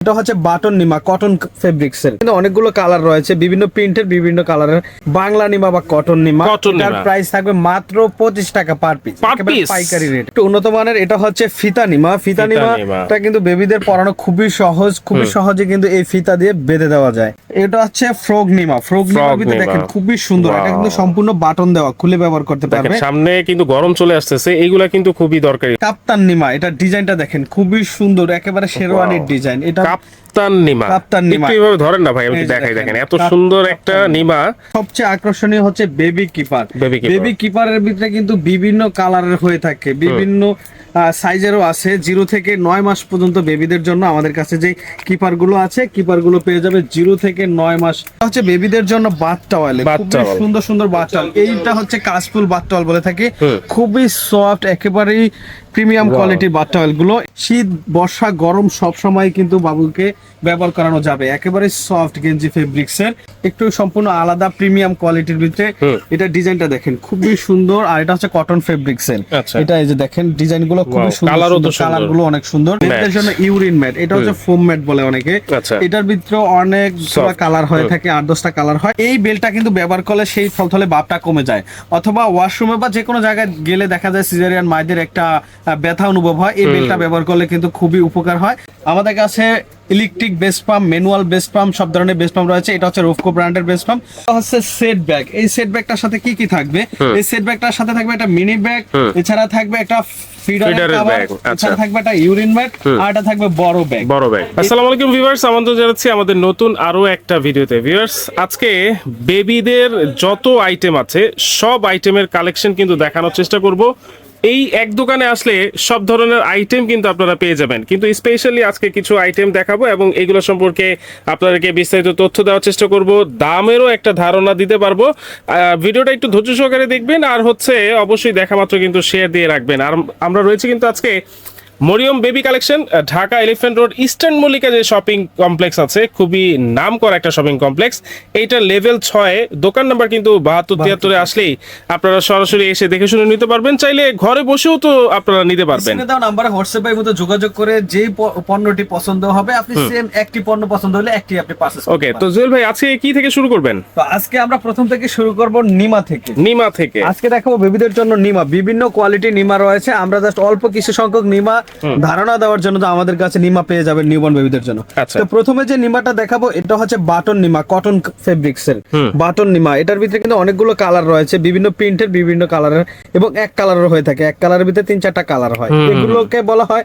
এটা হচ্ছে button Nima cotton fabrics এর কিন্তু অনেকগুলো কালার রয়েছে, বিভিন্ন প্রিন্টের বিভিন্ন কালারের। বাংলা নিমা বা কটন নিমা, এটার প্রাইস থাকবে মাত্র 25 টাকা পার পিস, একেবারে পাইকারি রেট। একটু উন্নত মানের এটা হচ্ছে ফিতা নিমা। ফিতা নিমাটা কিন্তু বেবিদের পরানো খুবই সহজ, খুবই সহজে কিন্তু এই ফিতা দিয়ে বেঁধে দেওয়া যায়। এটা হচ্ছে ফ্রগ নিমা। ফ্রগ নিমার ভিতরে দেখেন খুবই সুন্দর, এটা কিন্তু সম্পূর্ণ বাটন দেওয়া, খুলে ব্যবহার করতে পারবে। সামনে কিন্তু গরম চলে আসতেছে, এইগুলা কিন্তু খুবই দরকারি। কাপ্তান নিমা, এটা ডিজাইনটা দেখেন খুবই সুন্দর, একেবারে শেরওয়ানির ডিজাইন। এটা কাপ্তান নিমা। একটু এইভাবে ধরেন না ভাই, আমি দেখাই। দেখেন এত সুন্দর একটা নিমা। সবচেয়ে আকর্ষণীয় হচ্ছে বেবি কিপার। বেবি কিপারের ভিতরে কিন্তু বিভিন্ন কালারের হয়ে থাকে, বিভিন্ন সাইজেরও আছে। 0 থেকে 9 মাস পর্যন্ত বেবিদের জন্য আমাদের কাছে যে কিপার গুলো আছে, কিপার গুলো পেয়ে যাবে 0 থেকে 9 মাস। হচ্ছে বেবিদের জন্য বাথ টাওয়াল, খুবই সুন্দর সুন্দর বাথ টাওয়াল। এইটা হচ্ছে কাশফুল বাথ টাওয়াল বলে থাকে, খুবই সফট, একেবারেই প্রিমিয়াম কোয়ালিটির বাথ টাওয়াল গুলো। শীত বর্ষা গরম সব সময় কিন্তু বাবুকে ব্যবহার করানো যাবে। একেবারে সফট গেঞ্জি ফেব্রিক্স এর, একটু সম্পূর্ণ আলাদা প্রিমিয়াম কোয়ালিটির ভিতরে। এটা ডিজাইনটা দেখেন খুবই সুন্দর, আর এটা হচ্ছে কটন ফেব্রিক্স এর। এটা এই যে দেখেন ডিজাইন গুলো খুবই সুন্দর, কালার গুলো অনেক সুন্দর। এর জন্য ইউরিন ম্যাট, এটা হচ্ছে ফোম ম্যাট বলে অনেকে। এটার ভিতরে অনেক কালার হয়ে থাকে, 8-10টা কালার হয়। এই বেলটা কিন্তু ব্যবহার করলে সেই থলথলে ভাবটা কমে যায়, অথবা ওয়াশরুমে বা যে কোনো জায়গায় গেলে দেখা যায় সিজারিয়ান মায়েদের একটা ব্যথা অনুভব হয়। এই বেলটা ব্যবহার করলে কিন্তু খুবই উপকার হয়। আমাদের কাছে electric best pump, manual best pump, সব ধরনের বেস্ট পাম্প রয়েছে। এটা হচ্ছে রোফকো ব্র্যান্ডের বেস্ট পাম্প। হচ্ছে সেট ব্যাগ। এই সেট ব্যাগটার সাথে কি কি থাকবে? এই সেট ব্যাগটার সাথে থাকবে একটা মিনি ব্যাগ, এছাড়া থাকবে একটা ফিডারের ব্যাগ, এছাড়া থাকবে একটা ইউরিন ব্যাগ, আর এটা থাকবে বড় ব্যাগ। আসসালামু আলাইকুম ভিউয়ার্স, আমন্ত্রণ জানাচ্ছি আমাদের নতুন আরো একটা ভিডিওতে। ভিউয়ার্স, আজকে বেবিদের যত আইটেম আছে সব আইটেমের কালেকশন কিন্তু দেখানোর চেষ্টা করব। এই এক দোকানে আসলে সব ধরনের আইটেম কিন্তু আপনারা পেয়ে যাবেন, কিন্তু স্পেশালি আজকে কিছু আইটেম দেখাবো এবং এগুলো সম্পর্কে আপনাদেরকে বিস্তারিত তথ্য দেওয়ার চেষ্টা করব, দামেরও একটা ধারণা দিতে পারবো। ভিডিওটা একটু ধৈর্য সহকারে দেখবেন, আর হচ্ছে অবশ্যই দেখা মাত্র কিন্তু শেয়ার দিয়ে রাখবেন। আর আমরা রয়েছে কিন্তু আজকে Mariyam baby collection, Dhaka elephant road eastern Mallika যে শপিং কমপ্লেক্স আছে, খুবই নাম করা একটা শপিং কমপ্লেক্স। এইটা লেভেল 6, দোকান নাম্বার কিন্তু 72-73-এ আসলেই আপনারা সরাসরি এসে দেখে শুনে নিতে পারবেন। চাইলে ঘরে বসেও তো আপনারা নিতে পারবেন। নাম্বারে হোয়াটসঅ্যাপের মতো যোগাযোগ করে যে পণ্যটি পছন্দ হবে, আপনি সেম একটি পণ্য পছন্দ হলে একটি আপনি পারচেজ করতে পারবেন। ওকে, তো জুয়েল ভাই আজকে কি থেকে শুরু করবেন? তো আজকে আমরা প্রথম থেকে শুরু করব নিমা থেকে। আজকে দেখাবো বেবিদের জন্য নিমা, বিভিন্ন কোয়ালিটির নিমা রয়েছে। আমরা জাস্ট অল্প কিছু সংখ্যক নিমা ধারণা দেওয়ার জন্য আমাদের কাছে নিমা পেয়ে যাবেন নিউবর্ন বেবিদের জন্য। তো প্রথমে যে নিমাটা দেখাবো এটা হচ্ছে বাটন নিমা, কটন ফেব্রিক্স এর বাটন নিমা। এটার ভিতরে কিন্তু অনেকগুলো কালার রয়েছে, বিভিন্ন প্রিন্টের বিভিন্ন কালারের, এবং এক কালারের হয়ে থাকে। এক কালারের ভিতরে 3-4টা কালার হয়। এগুলোকে বলা হয়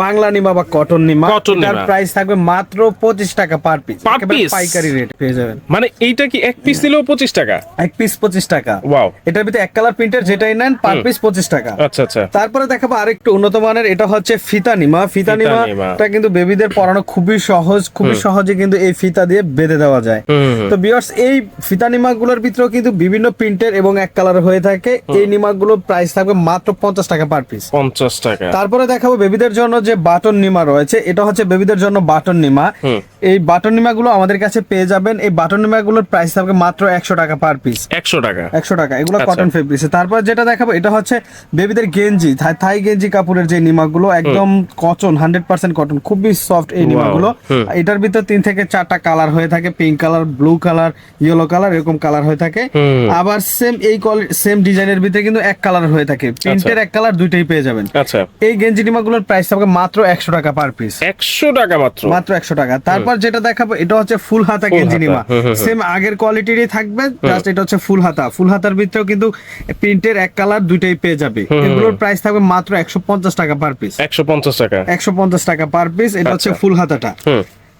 বাংলা নিমা বা কটন নিমা। এটার প্রাইস থাকবে মাত্র 25 টাকা পার পিস, একেবারে পাইকারি রেট পেয়ে যাবেন। মানে এইটা কি এক পিস দিলেও 25 টাকা? এক পিস 25 টাকা। ওয়াও। এটার ভিতরে এক কালার প্রিন্টের যেটাই নেন পার পিস 25 টাকা। আচ্ছা আচ্ছা। তারপরে দেখাবো আরেকটু উন্নত মানের, এটা হচ্ছে ফিতা নিমা। ফিতা নিমাটা কিন্তু বেবিদের পরানো খুবই সহজ, খুবই সহজে কিন্তু এই ফিতা দিয়ে বেঁধে দেওয়া যায়। তো ভিউয়ার্স, এই ফিতা নিমা গুলোর ভিতরেও কিন্তু বিভিন্ন প্রিন্টের এবং এক কালার হয়ে থাকে। এই নিমা গুলোর প্রাইস থাকবে মাত্র 50 টাকা পার পিস। 50 টাকা। তারপরে দেখাবো বেবিদের জন্য যে বাটন নিমা রয়েছে, এটা হচ্ছে বেবিদের জন্য বাটন নিমা। এই বাটন নিমা গুলো আমাদের কাছে পেয়ে যাবেন। এই বাটন নিমা গুলোর প্রাইস থাকবে মাত্র 100 টাকা পার পিস। 100 টাকা। 100 টাকা। এগুলো কটন ফেব্রিক্স। তারপর যেটা দেখাবো এটা হচ্ছে বেবিদের গেঞ্জি, থাই গেঞ্জি কাপড়ের যে নিমা গুলো, একদম কটন, 100% কটন, খুবই সফট এই নিমা গুলো। এটার ভিতরে 3 থেকে 4টা কালার হয়ে থাকে, pink colour, blue colour, yellow colour, এরকম কালার হয়ে থাকে। আবার সেম ডিজাইনের ভিতরে কিন্তু এক কালার হয়ে থাকে, প্রিন্টের এক কালার, দুইটাই পেয়ে যাবেন। আচ্ছা। এই গেঞ্জি নিমা গুলোর প্রাইস থাকবে মাত্র 100 টাকা পার পিস। 100 টাকা মাত্র? মাত্র 100 টাকা। তারপর যেটা দেখাবো এটা হচ্ছে ফুল হাতা গেঞ্জি নিমা। সেম আগের কোয়ালিটিরই থাকবে, জাস্ট এটা হচ্ছে ফুল হাতা। ফুল হাতার ভিতরেও কিন্তু প্রিন্টের এক কালার, দুইটাই পেয়ে যাবে। এগুলোর প্রাইস থাকবে মাত্র 150 টাকা পার পিস। 150 টাকা। 150 টাকা পার পিস। এটা হচ্ছে ফুল হাতাটা।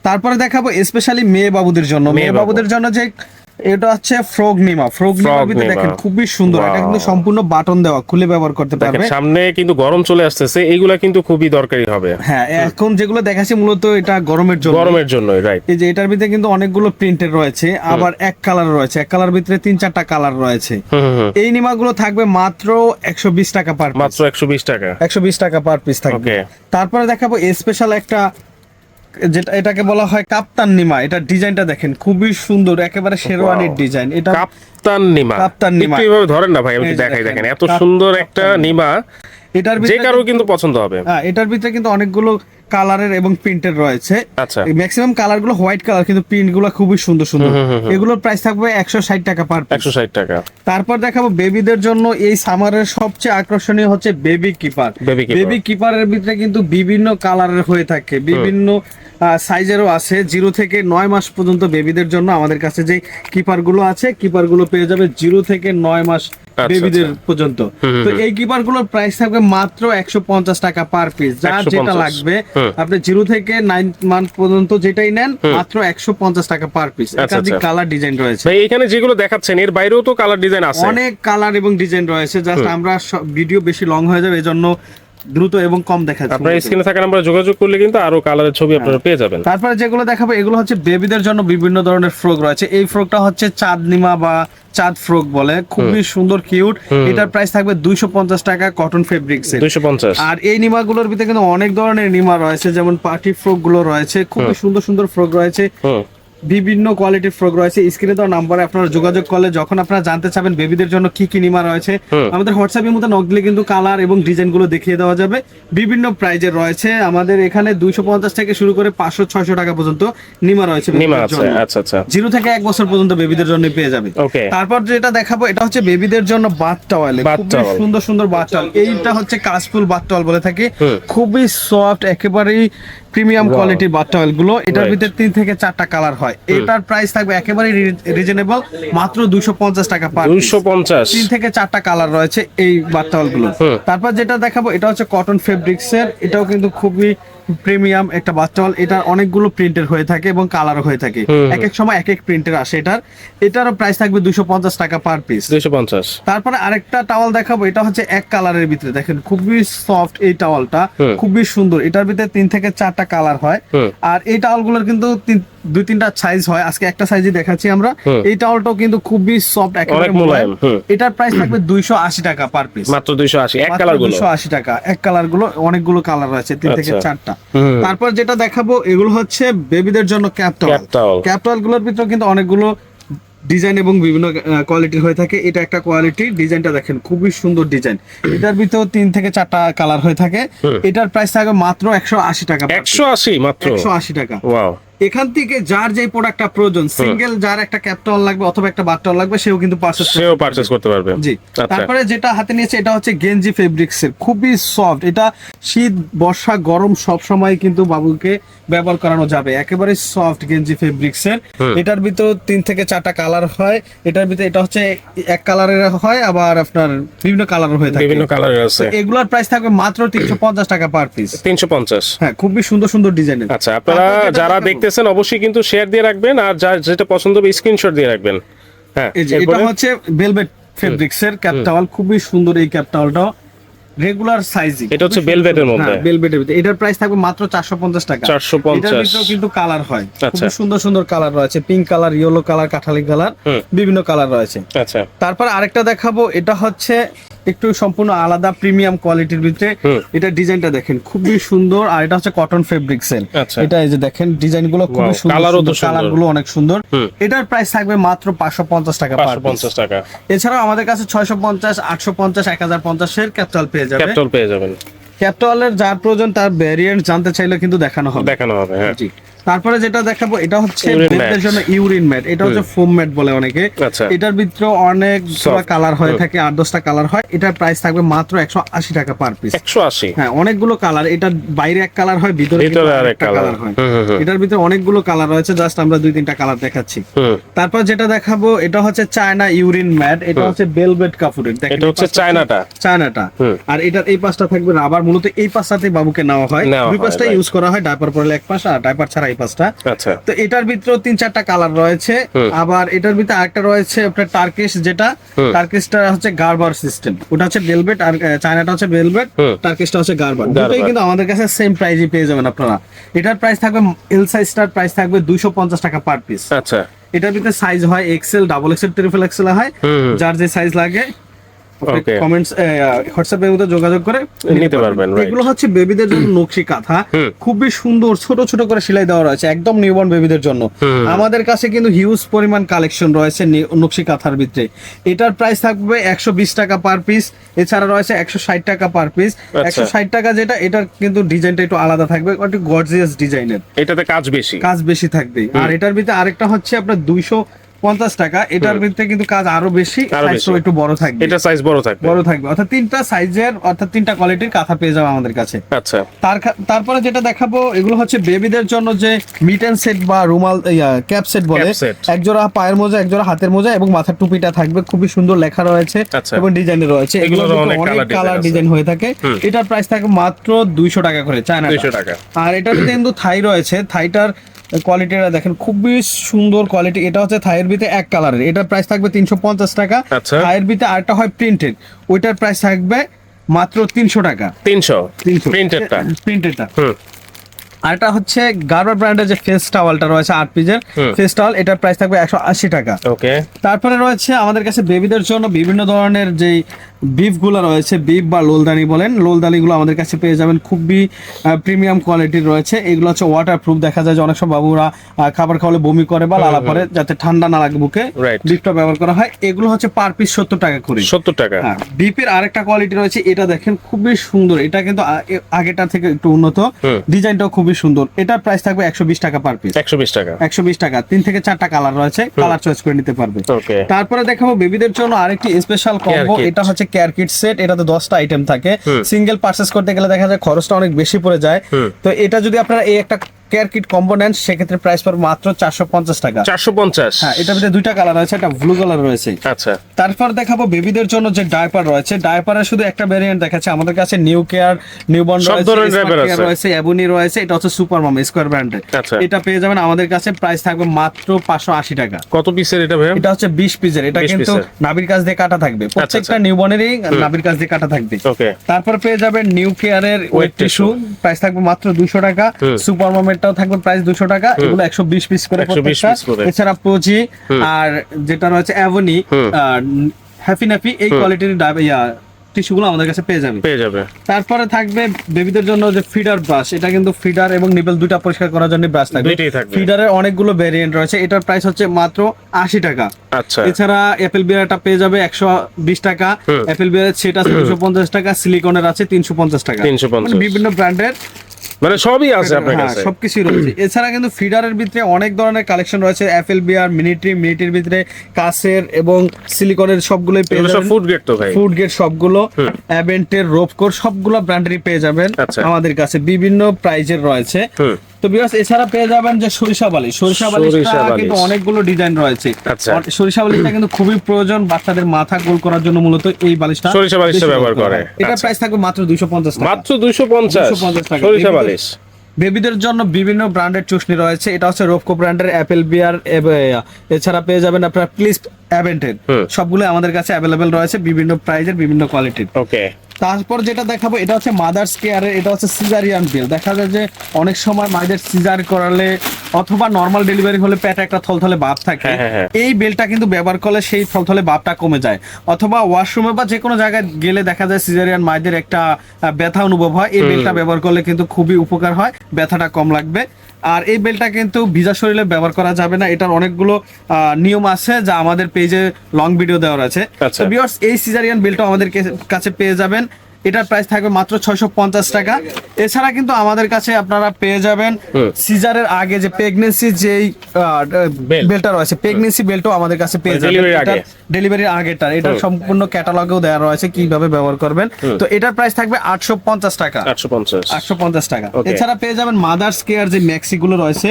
তারপরে দেখাবো স্পেশালি মেয়ে বাবুদের জন্য। মেয়ে বাবুদের জন্য যে এটা হচ্ছে ফ্রগ নিমা। ফ্রগ নিমার ভিতরে দেখেন খুবই সুন্দর, এটা কিন্তু সম্পূর্ণ বাটন দেওয়া, খুলে ব্যবহার করতে পারবে। সামনে কিন্তু গরম চলে আসতেছে, এইগুলা কিন্তু খুবই দরকারি হবে। হ্যাঁ, এখন যেগুলো দেখাচ্ছি মূলত এটা গরমের জন্য, রাইট। এই যে এটার ভিতরে কিন্তু অনেকগুলো প্রিন্টের রয়েছে, আবার এক কালার রয়েছে, এক কালার ভিতরে 3-4টা কালার রয়েছে। এই নিমাগুলো থাকবে মাত্র 120 টাকা পার পিস। মাত্র 120 টাকা। 120 টাকা পার পিস থাকবে। তারপরে দেখাবো স্পেশাল একটা, যেটা এটাকে বলা হয় কাপ্তান নিমা। এটা ডিজাইনটা দেখেন খুবই সুন্দর, একেবারে শেরওয়ানির ডিজাইন। এটা কাপ্তান নিমা। একটু এইভাবে ধরেন না ভাই, আমি দেখাই। দেখেন এত সুন্দর একটা নিমা, এটার যে কারো কিন্তু পছন্দ হবে। হ্যাঁ, এটার ভিতরে কিন্তু অনেকগুলো কালারের এবং প্রিন্টের রয়েছে। আচ্ছা ম্যাক্সিমাম কালার গুলো হোয়াইট কালার, কিন্তু প্রিন্ট গুলো খুবই সুন্দর সুন্দর। এগুলোর প্রাইস থাকবে 160 টাকা পার পিস। 160 টাকা। তারপর দেখাবো বেবিদের জন্য এই সামারের সবচেয়ে আকর্ষণীয় হচ্ছে বেবি কিপার। বেবি কিপারের ভিতরে কিন্তু বিভিন্ন কালারের হয়ে থাকে, বিভিন্ন সাইজেরও আছে। 0 থেকে 9 মাস পর্যন্ত বেবিদের জন্য আমাদের কাছে যে কিপার গুলো আছে, কিপার গুলো পেয়ে যাবে 0 থেকে 9 মাস বেবিদের পর্যন্ত। তো এই কিপার গুলোর প্রাইস থাকবে মাত্র 150 টাকা পার পিস। যার যেটা লাগবে আপনি 0 থেকে 9 মান্থ পর্যন্ত যেটাই নেন মাত্র 150 টাকা পার পিস। একাধিক কালার ডিজাইন রয়েছে। ভাই এখানে যেগুলো দেখাচ্ছেন এর বাইরেও তো কালার ডিজাইন আছে, অনেক কালার এবং ডিজাইন রয়েছে। জাস্ট আমরা ভিডিও বেশি লং হয়ে যাবে, এজন্য দ্রুত এবং কম দেখাচ্ছি। আপনারা স্ক্রিনে থাকা নাম্বারে যোগাযোগ করলে কিন্তু আরো কালারের ছবি আপনারা পেয়ে যাবেন। তারপরে যেগুলো দেখাবো এগুলো হচ্ছে বেবিদের জন্য বিভিন্ন ধরনের ফ্রক রয়েছে। এই ফ্রকটা হচ্ছে চাঁদনিমা বা চাঁদ ফ্রক বলে, খুবই সুন্দর কিউট। এটার প্রাইস থাকবে 250 টাকা কটন ফেব্রিক্স এর। 250। আর এই নিমাগুলোর ভিতরে কিন্তু অনেক ধরনের নিমা রয়েছে, যেমন পার্টি ফ্রক গুলো রয়েছে, খুবই সুন্দর সুন্দর ফ্রক রয়েছে, বিভিন্ন কোয়ালিটির ফ্রক রয়েছে। স্ক্রিনে দেওয়া নাম্বারে আপনারা যোগাযোগ করলে যখন আপনারা জানতে চাবেন বেবিদের জন্য কি কি নিমা রয়েছে, আমাদের হোয়াটসঅ্যাপের মধ্যে নক দিলে কিন্তু কালার এবং ডিজাইন গুলো দেখিয়ে দেওয়া যাবে। বিভিন্ন প্রাইজের রয়েছে আমাদের এখানে, 250 থেকে শুরু করে 500-600 টাকা পর্যন্ত নিমা রয়েছে। আচ্ছা আচ্ছা। 0 থেকে 1 বছর পর্যন্ত বেবিদের জন্য পেয়ে যাবে। তারপর যেটা দেখাবো এটা হচ্ছে বেবিদের জন্য বাথ টাওয়াল, খুবই সুন্দর সুন্দর বাথ টাওয়াল। এইটা হচ্ছে কাশফুল বাথ টাওয়াল বলে থাকে, খুবই সফট, একেবারেই প্রিমিয়াম কোয়ালিটির বাথ টাওয়াল গুলো। এটার ভিতরে 3 থেকে 4টা কালার হয়। এটার প্রাইস থাকবে একেবারে রিজনেবল, মাত্র 250 টাকা পার। 250। 3 থেকে 4টা কালার রয়েছে এই বাথ টাওয়াল গুলো। তারপর যেটা দেখাবো এটা হচ্ছে কটন ফেব্রিক্স এর, এটাও কিন্তু খুবই প্রিমিয়াম একটা বাথ টাওয়াল। এটা অনেকগুলো প্রিন্টের হয়ে থাকে এবং কালার হয়ে থাকে, এক এক সময় এক এক প্রিন্টের আসে। এটারও প্রাইস থাকবে 250 টাকা পার পিস। 250। তারপরে আরেকটা টাওয়াল দেখাবো, এটা হচ্ছে এক কালারের ভিতরে, দেখেন খুবই সফট এই টাওয়ালটা, খুবই সুন্দর। এটার ভিতরে 3 থেকে 4টা কালার হয়। আর এই টাওয়ালগুলোর কিন্তু 2-3টা সাইজ হয়, আজকে একটা সাইজই দেখাচ্ছি আমরা। এই টাওয়ালটাও কিন্তু খুবই সফট, একেবারে মোলায়েম। এটার প্রাইস থাকবে 280 টাকা পার পিস। মাত্র 280। এক কালার গুলো 280 টাকা। এক কালার গুলো অনেকগুলো কালার আছে, 3 থেকে 4টা। তারপর যেটা দেখাবো এগুলো হচ্ছে বেবিদের জন্য ক্যাপ টাওয়াল। ক্যাপ টাওয়াল গুলোর ভিতরে কিন্তু অনেকগুলো ডিজাইন এবং বিভিন্ন কোয়ালিটির হয়ে থাকে। এটা একটা কোয়ালিটি, ডিজাইনটা দেখেন খুবই সুন্দর ডিজাইন। এটার ভিতরে 3 থেকে 4টা কালার হয়ে থাকে। এটার প্রাইস থাকবে মাত্র 180 টাকা। 180 মাত্র। 180 টাকা। ওয়াও। এখান থেকে যার যে প্রোডাক্টটা প্রয়োজন, সিঙ্গেল যার একটা ক্যাপ টাওয়াল লাগবে অথবা একটা বাথ টাওয়াল লাগবে, সেও কিন্তু পারচেজ করতে পারবে। জি। তারপরে যেটা হাতে নিয়েছে এটা হচ্ছে গেঞ্জি ফেব্রিক্স এর, খুবই সফট। এটা শীত বর্ষা গরম সব সময় কিন্তু বাবুকে ব্যবহার করানো যাবে, একেবারে সফট গেঞ্জি ফেব্রিক্স এর। এটার ভিতর 3 থেকে 4টা কালার হয়। এটার ভিতরে এটা হচ্ছে এক কালারের হয়, আবার আপনার বিভিন্ন কালারের হয়ে থাকে, বিভিন্ন কালারের আছে। এগুলোর প্রাইস থাকবে মাত্র 350 টাকা পার পিস। 350। হ্যাঁ, খুবই সুন্দর সুন্দর ডিজাইনের। আচ্ছা, আপনারা যারা দেখতেছেন অবশ্যই কিন্তু শেয়ার দিয়ে রাখবেন, আর যার যেটা পছন্দ হবে স্ক্রিনশট দিয়ে রাখবেন। হ্যাঁ, এটা হচ্ছে ভেলভেট ফেব্রিক্স এর ক্যাপ টাওয়াল, খুবই সুন্দর এই ক্যাপ টাওয়ালটা, রেগুলার সাইজিং। এটা হচ্ছে ভেলভেটের মধ্যে। ভেলভেটের ভিতরে এটার প্রাইস থাকবে মাত্র 450 টাকা। 450। এটার ভিতরেও কিন্তু কালার হয়, খুব সুন্দর সুন্দর কালার রয়েছে, পিঙ্ক কালার, ইয়েলো কালার, কাঠালি কালার, বিভিন্ন কালার রয়েছে। আচ্ছা, তারপর আরেকটা দেখাবো, এটা হচ্ছে একটু সম্পূর্ণ আলাদা প্রিমিয়াম কোয়ালিটির ভিতরে। এটা ডিজাইনটা দেখেন খুবই সুন্দর, আর এটা হচ্ছে কটন ফেব্রিক্স এর। এটা এই যে দেখেন ডিজাইন গুলো খুবই সুন্দর, কালার গুলো অনেক সুন্দর। এটার প্রাইস থাকবে মাত্র 550 টাকা। 550 টাকা। এছাড়াও আমাদের কাছে 650, 850, 1050 এর ক্যাপটাল পেয়ে যাবেন। ক্যাপটালের যার প্রয়োজন তার ভেরিয়েন্ট জানতে চাইলে কিন্তু দেখানো হবে। হ্যাঁ। জি। তারপরে যেটা দেখাবো এটা হচ্ছে বেবিদের জন্য ইউরিন ম্যাট। এটা হচ্ছে ফোম ম্যাট বলে অনেকে। এটার ভিতরে অনেক কালার হয়ে থাকে, 8-10টা কালার হয়। এটার প্রাইস থাকবে মাত্র 180 টাকা পার পিস। 180। হ্যাঁ, অনেকগুলো কালার। এটা বাইরে এক কালার হয়, ভিতরে আরেকটা কালার হয়। এটার ভিতরে অনেকগুলো কালার রয়েছে, জাস্ট আমরা 2-3টা কালার দেখাচ্ছি। তারপর যেটা দেখাবো এটা হচ্ছে চায়না ইউরিন ম্যাট। এটা হচ্ছে ভেলভেট কাপড়ের, দেখেন এটা হচ্ছে চায়নাটা। আর এটার এই পাশটা থাকবে রাবার, মূলত এই পাশটাতে বাবুকে নেওয়া হয়। দুই পাশটা ইউজ করা হয়, ডাইপার পরলে এক পাশ আর ডাইপার ছাড়া এই পাশটা। আচ্ছা, তো এটার ভিতরে 3-4টা কালার রয়েছে। আবার এটার ভিতরে আরেকটা রয়েছে আপনার টার্কিশ, যেটা টার্কিশটা হচ্ছে গার্বার সিস্টেম। ওটা হচ্ছে ভেলভেট, আর চায়নাটা হচ্ছে ভেলভেট, টার্কিশটা হচ্ছে গার্বার। দুটোই কিন্তু আমাদের কাছে সেম প্রাইসে পেয়ে যাবেন আপনারা। এটার প্রাইস থাকবে, এল সাইজটার প্রাইস থাকবে 250 টাকা পার পিস। আচ্ছা, এটার ভিতরে সাইজ হয় XL, double XL, triple XL হয়, যার যে সাইজ লাগে Okay. কমেন্টস হোয়াটসঅ্যাপের মধ্যে যোগাযোগ করে নিতে পারবেন, right. এগুলো হচ্ছে বেবিদের জন্য নকশি কাঁথা, খুবই সুন্দর ছোট ছোট করে সেলাই দেওয়া রয়েছে একদম নিউবর্ন বেবিদের জন্য। আমাদের কাছে কিন্তু হিউজ পরিমাণ কালেকশন রয়েছে নকশি কাঁথার ভিতরে। এটার প্রাইস থাকবে 120 টাকা পার পিস, এছাড়া রয়েছে 160 টাকা পার পিস। 160 টাকা যেটা, এটার কিন্তু ডিজাইনটা একটু আলাদা থাকবে, একটু গর্জিয়াস ডিজাইনের, এটাতে কাজ বেশি থাকবে। আর এটার ভিতরে আরেকটা হচ্ছে আপনার 250 টাকা, এটার ভিতরে কিন্তু কাজ আরো বেশি, সাইজও একটু বড় থাকবে। এটা সাইজ বড় থাকবে, অর্থাৎ তিনটা সাইজের, অর্থাৎ তিনটা কোয়ালিটির কাঁথা পেয়ে যাবে আমাদের কাছে। আচ্ছা, তারপরে যেটা দেখাবো, এগুলো হচ্ছে বেবিদের জন্য যে মিটেন সেট বা রুমাল ক্যাপ সেট বলে। একজোড়া পায়ের মোজা, একজোড়া হাতের মোজা এবং মাথার টুপিটা থাকবে, খুবই সুন্দর লেখা রয়েছে এবং ডিজাইন রয়েছে। এগুলো অনেক কালার ডিজাইন হয়ে থাকে। এটার প্রাইস থাকে মাত্র 200 টাকা করে, চায়না 200 টাকা। আর এটার কিন্তু থাই রয়েছে, থাইটার কোয়ালিটিটা দেখেন খুবই সুন্দর কোয়ালিটি। এটা হচ্ছে থাইয়ের ভিতরে এক কালারের, এটার প্রাইস থাকবে 350 টাকা। থাইয়ের ভিতরে আরেকটা হয় প্রিন্টেড, ওইটার প্রাইস থাকবে মাত্র 300 টাকা। 300 প্রিন্টেডটা। আরেকটা হচ্ছে গার্বার ব্র্যান্ডের যে ফেস টাওয়ালটা রয়েছে 8 পিসের ফেস টাওয়াল, এটার প্রাইস থাকবে 180 টাকা। ওকে। তারপরে রয়েছে আমাদের কাছে বেবিদের জন্য বিভিন্ন ধরনের যে বিফ গুলো রয়েছে, বিফ বা লোলদানি বলেন, লোলদানি গুলো আমাদের কাছে পেয়ে যাবেন, খুবই প্রিমিয়াম কোয়ালিটির রয়েছে। এগুলো হচ্ছে ওয়াটার প্রুফ। দেখা যায় যে অনেক সব বাবুরা খাবার খাওয়ালে বমি করে বা লালা পরে, যাতে ঠান্ডা না লাগে বুকে, বিফটা ব্যবহার করা হয়। এগুলো হচ্ছে পার পিস 70 টাকা করে। 70 টাকা। হ্যাঁ, বিফের আরেকটা কোয়ালিটি রয়েছে, এটা দেখেন খুবই সুন্দর, এটা কিন্তু আগেটা থেকে একটু উন্নত, ডিজাইনটাও খুবই সুন্দর। এটার প্রাইস থাকবে 120 টাকা পার পিস। 120 টাকা। 3 থেকে 4টা কালার রয়েছে, কালার চয়েস করে নিতে পারবে। তারপরে দেখাবো বেবিদের জন্য আরেকটি স্পেশাল কম্বো, এটা হচ্ছে কেয়ার কিট সেট। এটাতে 10টা আইটেম থাকে। সিঙ্গেল পারচেজ করতে গেলে দেখা যায় খরচটা অনেক বেশি পড়ে যায়। তো এটা যদি আপনারা এই একটা কেয়ার কিট কম্বো নেন, সেক্ষেত্রে প্রাইস পড়বে মাত্র 450 টাকা। 450? হ্যাঁ, এটার ভিতরে 2টা কালার আছে, একটা ব্লু কালার রয়েছে। আচ্ছা। তারপর দেখাবো বেবিদের জন্য যে ডায়াপার রয়েছে, ডায়াপারের শুধু একটা ভেরিয়েন্ট দেখাচ্ছে আমাদের কাছে। নিউ কেয়ার, নিউবর্ন রয়েছে, এবনি রয়েছে। এটা হচ্ছে সুপার মাম স্কয়ার ব্র্যান্ডের। এটা পেয়ে যাবেন আমাদের কাছে, প্রাইস থাকবে মাত্র 580 টাকা। কত পিসের এটা ভাই? এটা হচ্ছে 20 পিসের। এটা কিন্তু নাভির কাছ দিয়ে কাটা থাকবে, প্রত্যেকটা নিউবর্নেরই নাভির কাছ দিয়ে কাটা থাকবে। তারপর পেয়ে যাবেন নিউ কেয়ারের ওয়েট টিস্যু, প্রাইস থাকবে মাত্র 200 টাকা। সুপার মামেরটাও থাকবে প্রাইস 200 টাকা। এগুলো 120 পিস করে প্রত্যেকটা। এছাড়া পোজি আর যেটা রয়েছে অ্যাভনি, হ্যাপি ন্যাপি, এই কোয়ালিটির টিস্যুগুলো আমাদের কাছে পেয়ে যাবে। তারপরে থাকবে বেবিদের জন্য যে ফিডার ব্রাশ, এটা কিন্তু ফিডার এবং নিপল দুইটা পরিষ্কার করার জন্য ব্রাশ থাকবে। ফিডারের অনেকগুলো ভেরিয়েন্ট রয়েছে, এটার প্রাইস হচ্ছে মাত্র 80 টাকা। আচ্ছা। এছাড়া অ্যাপেল বিয়ারটা পেয়ে যাবে 120 টাকা। অ্যাপেল বিয়ারের সেট আছে 250 টাকা, সিলিকনের আছে 350 টাকা। বিভিন্ন ব্র্যান্ডের মানে সবই আছে আপনার কাছে, সবকিছু রয়েছে। এছাড়া কিন্তু ফিডারের ভিতরে অনেক ধরনের কালেকশন রয়েছে। অ্যাপেল বিয়ার, মিনিটির ভিতরে কাচের এবং সিলিকনের সবগুলোই পেয়ে যাবেন। ফুড গ্রেড তো ভাই, ফুড গ্রেড সবগুলো, অ্যাভেন্টের, রোপকোর সবগুলো ব্র্যান্ডেরই পেয়ে যাবেন আমাদের কাছে, বিভিন্ন প্রাইজের রয়েছে। তো বিকজ এছাড়া পেয়ে যাবেন যে সরিষা বালিশ কিন্তু অনেকগুলো ডিজাইন রয়েছে। সরিষা বালিশটা কিন্তু খুবই প্রয়োজন, বাচ্চাদের মাথা গোল করার জন্য মূলত এই বালিশটা, সরিষা বালিশটা ব্যবহার করে। এটা প্রাইস থাকবে মাত্র 250 টাকা। মাত্র 250 টাকা সরিষা বালিশ। বেবিদের জন্য বিভিন্ন ব্র্যান্ডের চুষনি রয়েছে। এটা হচ্ছে রোপকো ব্র্যান্ডের অ্যাপেল বিয়ার, এছাড়া পেয়ে যাবেন আপনার প্লিস অ্যাভেন্টের, সবগুলো আমাদের কাছে অ্যাভেলেবেল রয়েছে, বিভিন্ন প্রাইজের, বিভিন্ন কোয়ালিটির। ওকে। তারপর যেটা দেখাবো, এটা হচ্ছে মাদার্স কেয়ারের, এটা হচ্ছে সিজারিয়ান বেল। দেখা যায় যে অনেক সময় মায়েদের সিজার করালে অথবা নর্মাল ডেলিভারি হলে পেটে একটা থলথলে ভাব থাকে, এই বেলটা কিন্তু ব্যবহার করলে সেই থলথলে ভাবটা কমে যায়। অথবা ওয়াশরুমে বা যে কোনো জায়গায় গেলে দেখা যায় সিজারিয়ান মায়েদের একটা ব্যথা অনুভব হয়, এই বেলটা ব্যবহার করলে কিন্তু খুবই উপকার হয়, ব্যথাটা কম লাগবে। আর এই বেলটা কিন্তু ভিজা শরীরে ব্যবহার করা যাবে না, এটার অনেকগুলো নিয়ম আছে যা আমাদের পেজে লং ভিডিও দেওয়া আছে। তো ভিউয়ার্স, এই সিজারিয়ান বেলটা আমাদের কাছে পেয়ে যাবেন, এটার প্রাইস থাকবে মাত্র 650 টাকা। এছাড়া কিন্তু আমাদের কাছে আপনারা পেয়ে যাবেন সিজারের আগে যে প্রেগন্যান্সি যেই বেলটা রয়েছে, প্রেগন্যান্সি বেলটাও আমাদের কাছে পেয়ে যাবেন, ডেলিভারির আগেরটা। এটা সম্পূর্ণ ক্যাটালগেও দেওয়া রয়েছে কিভাবে ব্যবহার করবেন। তো এটার প্রাইস থাকবে 850 টাকা। 850 টাকা। এছাড়া পেয়ে যাবেন মাদার্স কেয়ার যে মেক্সি গুলো রয়েছে,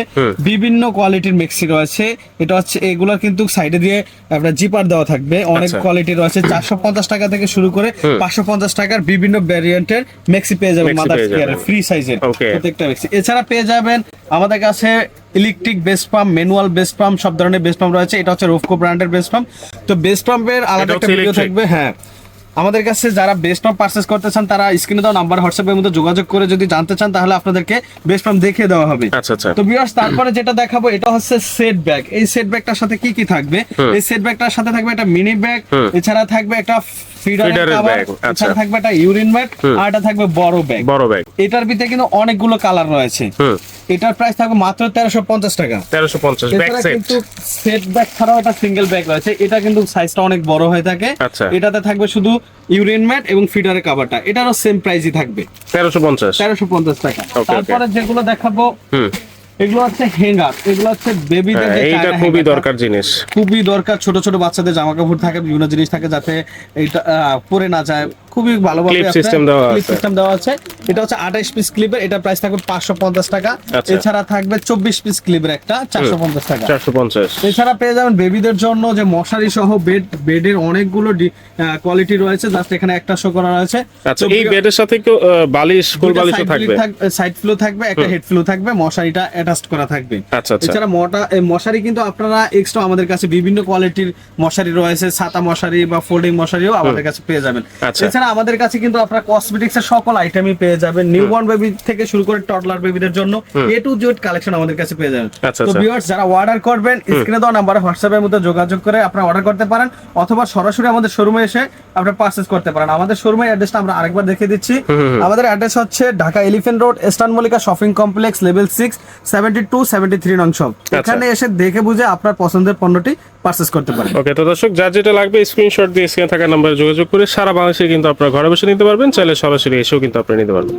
বিভিন্ন কোয়ালিটির মেক্সি রয়েছে। এটা হচ্ছে এগুলোর কিন্তু সাইডে দিয়ে আপনার জিপার দেওয়া থাকবে, অনেক কোয়ালিটি রয়েছে। 450 টাকা থেকে শুরু করে 550 টাকার বিভিন্ন ভ্যারিয়েন্টের মেক্সি পেয়ে যাবেন মাদার্স কেয়ারের, ফ্রি সাইজের প্রত্যেকটা মেক্সি। এছাড়া পেয়ে যাবেন আমাদের কাছে electric best pump, manual best pump, সব ধরনের বেস্ট পাম্প রয়েছে। এটা হচ্ছে রোফকো ব্র্যান্ডের বেস্ট পাম্প। তো বেস্ট পাম্পের আলাদা একটা ভিডিও থাকবে। হ্যাঁ, আমাদের কাছে যারা বেস্ট পাম্প পারচেজ করতে চান তারা স্ক্রিনে দেওয়া নাম্বার হোয়াটসঅ্যাপের মধ্যে যোগাযোগ করে যদি জানতে চান তাহলে আপনাদেরকে বেস্ট পাম্প দেখিয়ে দেওয়া হবে। তো ভিউয়ার্স, তারপরে যেটা দেখাবো এটা হচ্ছে সেট ব্যাগ। এই সেট ব্যাগটার সাথে কি কি থাকবে? এই সেট ব্যাগটার সাথে থাকবে একটা মিনি ব্যাগ, এছাড়া থাকবে একটা ফিডারের ব্যাগ, আচ্ছা। থাকবে একটা ইউরিন ম্যাট, আর এটা থাকবে বড় ব্যাগ। এটার ভিতরে কিন্তু অনেকগুলো কালার রয়েছে। এটার প্রাইস থাকবে মাত্র 1350 টাকা। 1350 ব্যাগ সেট। কিন্তু সেট ব্যাগ ছাড়াও একটা সিঙ্গেল ব্যাগ রয়েছে, এটা কিন্তু সাইজটা অনেক বড় হয়ে থাকে। আচ্ছা। এটাতে থাকবে শুধু ইউরিন ম্যাট এবং ফিডারের কভারটা, এটারও সেম প্রাইসই থাকবে 1350 টাকা। তারপরে যেগুলো দেখাবো এগুলো হচ্ছে হ্যাঙ্গার, এগুলো হচ্ছে বেবিদের যে এইটা খুবই দরকার জিনিস, খুবই দরকার। ছোট ছোট বাচ্চাদের জামা কাপড় থাকে, বিভিন্ন জিনিস থাকে যাতে এটা পরে না যায়, খুবই ভালোভাবে ক্লিপ সিস্টেম দেওয়া আছে। এটা হচ্ছে 28 পিস ক্লিপের, এটা প্রাইস থাকবে 550 টাকা। এছাড়া থাকবে 24 পিস ক্লিপের একটা 450 টাকা। 450। এছাড়া পেয়ে যাবেন বেবিদের জন্য যে মশারি সহ বেডের অনেকগুলো কোয়ালিটি রয়েছে, জাস্ট এখানে একটা শো করা রয়েছে। আচ্ছা, এই বেডের সাথে কি বালিশ, কোল বালিশও থাকবে? সাইড ফ্লো থাকবে, একটা হেড ফ্লো থাকবে, মশারিটা অ্যাটাচড করা থাকবে। আচ্ছা। এছাড়া মশারি কিন্তু আপনারা এক্সট্রা আমাদের কাছে বিভিন্ন কোয়ালিটির মশারি রয়েছে, ছাতা মশারি বা ফোল্ডিং মশারিও আমাদের কাছে পেয়ে যাবেন। এছাড়া আমাদের কাছে কিন্তু আপনারা কসমেটিক্স এর সকল আইটেমই পেয়ে যাবেন, নিউবর্ন বেবি থেকে শুরু করে টডলার বেবিদের জন্য এ টু জেড কালেকশন আমাদের কাছে পেয়ে যাবেন। তো ভিউয়ার্স, যারা অর্ডার করবেন স্ক্রিনে দেওয়া নাম্বারে হোয়াটসঅ্যাপের মধ্যে যোগাযোগ করে আপনারা অর্ডার করতে পারেন, অথবা সরাসরি আমাদের শোরুমে এসে আপনারা পারচেজ করতে পারেন। আমাদের শোরুমের অ্যাড্রেসটা আমরা আরেকবার দেখিয়ে দিচ্ছি। আমাদের অ্যাড্রেস হচ্ছে Dhaka elephant road, eastern Mallika shopping complex, level 6, 72-73 নং শপ। এখানে এসে দেখে বুঝে আপনার পছন্দের পণ্যটি পারচেজ করতে পারেন। ওকে, তো দর্শক যার যেটা লাগবে স্ক্রিনশট দিয়ে স্ক্রিনে থাকা নম্বরে যোগাযোগ করে সারা বাংলাদেশে কিন্তু আপনারা ঘরে বসে নিতে পারবেন, চাইলে সরাসরি এসেও কিন্তু আপনারা নিতে পারবেন।